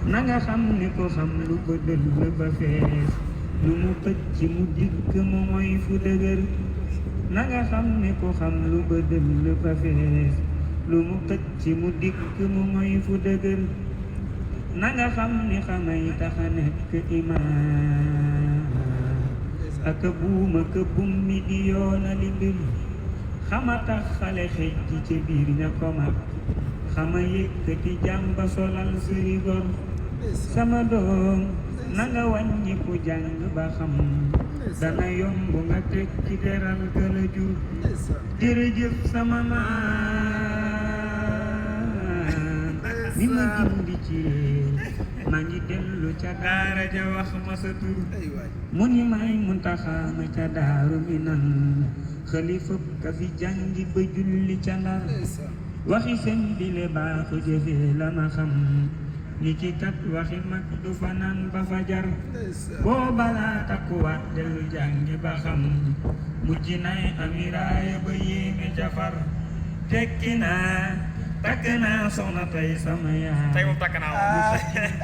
na nga xam ni ko xam lu ko dëll ba fees lu mu xëcc mu dikk mu mooy fu dëgër na nga xam ni ko xam lu ba dëll ba fees lu mu xëcc mu dikk mu mooy fu dëgër na nga xam ni xamay taxa nekk imaam ak buuma ka bummi di yoona li mbir xama tax xale xëj ci ca biir ña ko mag xama yëkkati jàmba solal sëri gor sama doom na nga wàññi ku jàng ba xam dana yomb nga teg ci teral ka la jur jërëjëf sama maam mi ma gindi ci réew maa ngi dellu ca daara ja wax ma sa tur mu ni may Muntaxa ma ca daaru mi nan xalifa ka fi jàngi ba julli ca Ndar waxi sëñ bi le baaxu jëfee la ma xam ni ki kat waxi mag du fanaan ba fajar boo balaa takkuwaat dellu jàngi ba xam mujj nay amiraaya ba yéeme jafar tekki naa takk naa soxna tey sama yaay tey moom takk naa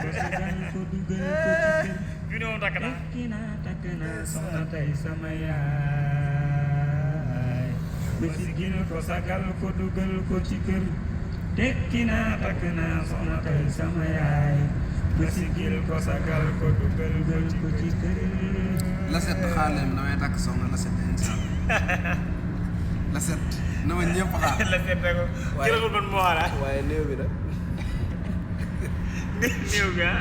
ko sagal ko dugal ko ci kër bii moom takk naa tekki naa takk naa soxna tey sama yaay ba sigil ko sagal ko dugal ko ci kër tekki naa takk naa soxna tey sama yaay ba sigil ko sagal ko dugal ko ci kër la set xaaleem damay takk soxna la set incha allah la set na ma ñëpp xaar la set rek kii la ko bon moo xalaat waaye néew bi nag néew ga